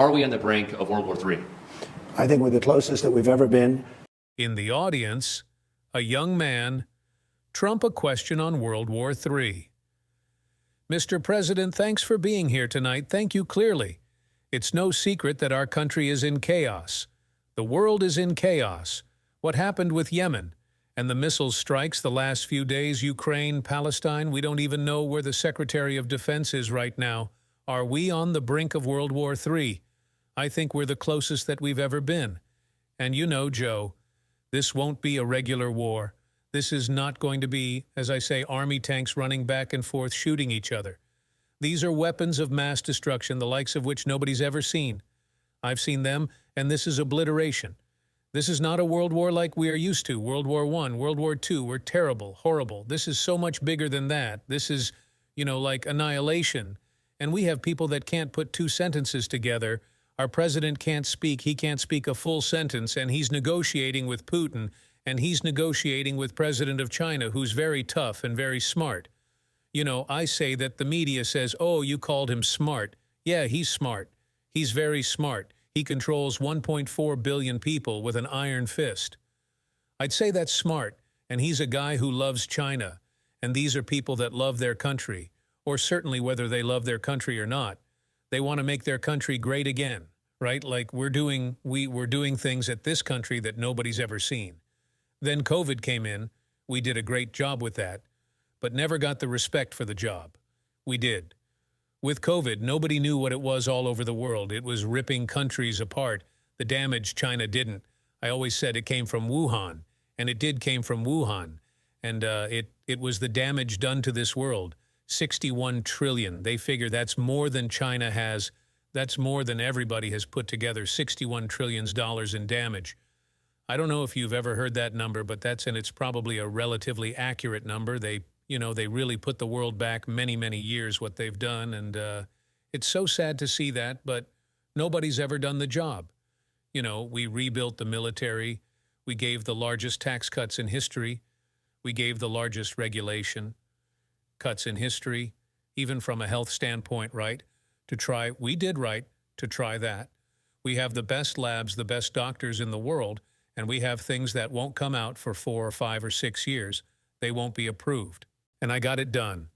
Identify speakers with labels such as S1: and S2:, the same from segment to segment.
S1: Are we on the brink of World War III?
S2: I think we're the closest that we've ever been.
S3: In the audience, a young man, Trump a question on World War III. Mr. President, thanks for being here tonight. Thank you clearly. It's no secret that our country is in chaos. The world is in chaos. What happened with Yemen and the missile strikes the last few days, Ukraine, Palestine, we don't even know where the Secretary of Defense is right now. Are we on the brink of World War III? I think we're the closest that we've ever been. And you know, Joe, this won't be a regular war. This is not going to be, as I say, army tanks running back and forth shooting each other. These are weapons of mass destruction, the likes of which nobody's ever seen. I've seen them, and this is obliteration. This is not a world war like we are used to. World War I, World War II were terrible, horrible. This is so much bigger than that. This is, like annihilation. And we have people that can't put two sentences together. Our president can't speak. He can't speak a full sentence, and he's negotiating with Putin, and he's negotiating with President of China, who's very tough and very smart. I say that the media says, oh, you called him smart. Yeah, he's smart. He's very smart. He controls 1.4 billion people with an iron fist. I'd say that's smart, and he's a guy who loves China, and these are people that love their country, or certainly whether they love their country or not. They want to make their country great again, right? Like we're doing things at this country that nobody's ever seen. Then COVID came in. We did a great job with that, but never got the respect for the job. We did. With COVID, nobody knew what it was all over the world. It was ripping countries apart. The damage China didn't. I always said it came from Wuhan, and it did came from Wuhan. And it was the damage done to this world. 61 trillion. They figure that's more than China has. That's more than everybody has put together, $61 trillion in damage. I don't know if you've ever heard that number, but it's probably a relatively accurate number. They really put the world back many, many years, what they've done. And it's so sad to see that, but nobody's ever done the job. We rebuilt the military. We gave the largest tax cuts in history. We gave the largest regulation cuts in history, even from a health standpoint, right? We did right to try that. We have the best labs, the best doctors in the world, and we have things that won't come out for 4 or 5 or 6 years. They won't be approved. And I got it done.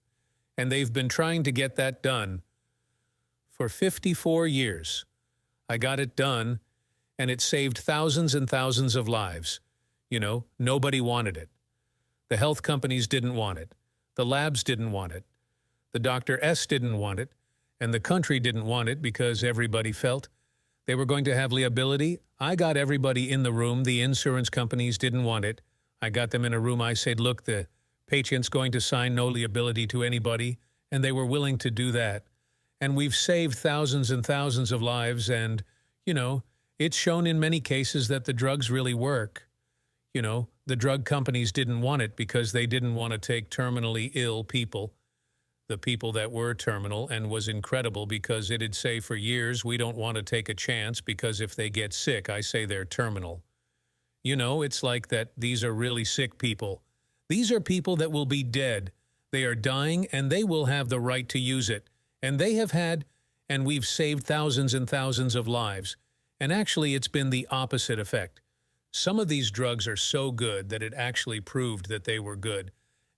S3: And they've been trying to get that done for 54 years. I got it done, and it saved thousands and thousands of lives. Nobody wanted it. The health companies didn't want it. The labs didn't want it. The Dr. S didn't want it. And the country didn't want it because everybody felt they were going to have liability. I got everybody in the room. The insurance companies didn't want it. I got them in a room. I said, look, the patient's going to sign no liability to anybody. And they were willing to do that. And we've saved thousands and thousands of lives. And, it's shown in many cases that the drugs really work. The drug companies didn't want it because they didn't want to take terminally ill people, the people that were terminal, and was incredible because it'd say for years, we don't want to take a chance because if they get sick, I say they're terminal. It's like that these are really sick people. These are people that will be dead. They are dying and they will have the right to use it. And they have had, and we've saved thousands and thousands of lives. And actually, it's been the opposite effect. Some of these drugs are so good that it actually proved that they were good,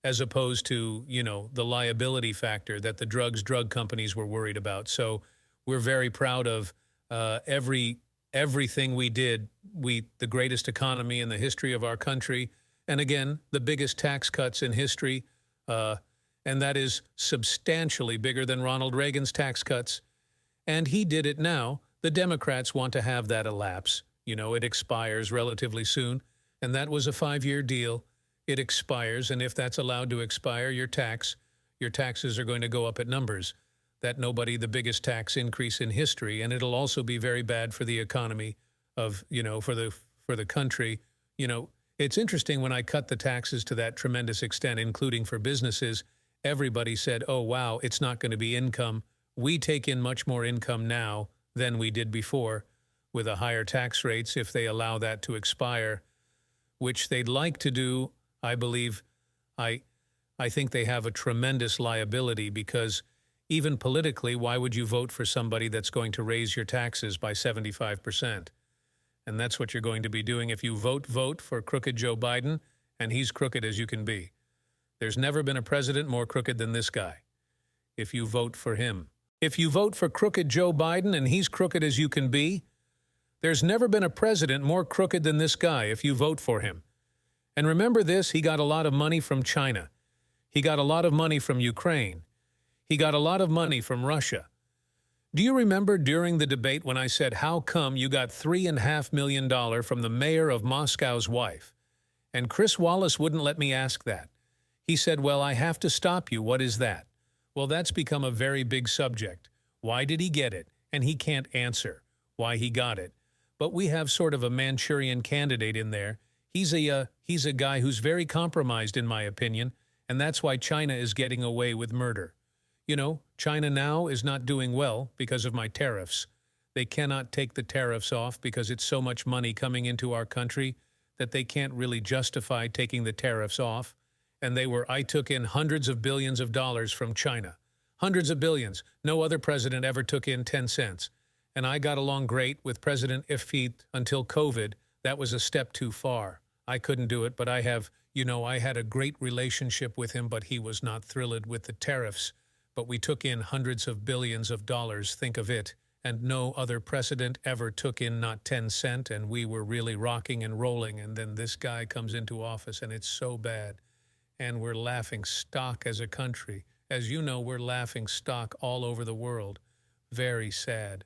S3: as opposed to, the liability factor that the drug companies were worried about. So we're very proud of everything we did. The greatest economy in the history of our country, and again, the biggest tax cuts in history, and that is substantially bigger than Ronald Reagan's tax cuts. And he did it now. The Democrats want to have that elapse. It expires relatively soon, and that was a 5-year deal. It expires, and if that's allowed to expire, your taxes are going to go up at numbers. The biggest tax increase in history, and it'll also be very bad for the economy of, for the country. It's interesting when I cut the taxes to that tremendous extent, including for businesses, everybody said, oh, wow, it's not going to be income. We take in much more income now than we did before, with a higher tax rates if they allow that to expire, which they'd like to do. I believe, I think they have a tremendous liability because Even politically, why would you vote for somebody that's going to raise your taxes by 75%? And that's what you're going to be doing if you vote for crooked Joe Biden, and he's crooked as you can be. There's never been a president more crooked than this guy. If you vote for him. If you vote for crooked Joe Biden and he's crooked as you can be, there's never been a president more crooked than this guy if you vote for him. And remember this, he got a lot of money from China. He got a lot of money from Ukraine. He got a lot of money from Russia. Do you remember during the debate when I said, how come you got $3.5 million from the mayor of Moscow's wife? And Chris Wallace wouldn't let me ask that. He said, well, I have to stop you. What is that? Well, that's become a very big subject. Why did he get it? And he can't answer why he got it. But we have sort of a Manchurian candidate in there. He's a guy who's very compromised, in my opinion, and that's why China is getting away with murder. You know, China now is not doing well because of my tariffs. They cannot take the tariffs off because it's so much money coming into our country that they can't really justify taking the tariffs off. And I took in hundreds of billions of dollars from China. Hundreds of billions. No other president ever took in 10 cents. And I got along great with President Ifit until COVID. That was a step too far. I couldn't do it, but I had a great relationship with him, but he was not thrilled with the tariffs. But we took in hundreds of billions of dollars, think of it. And no other president ever took in not 10 cents, and we were really rocking and rolling. And then this guy comes into office, and it's so bad. And we're laughing stock as a country. As you know, we're laughing stock all over the world. Very sad.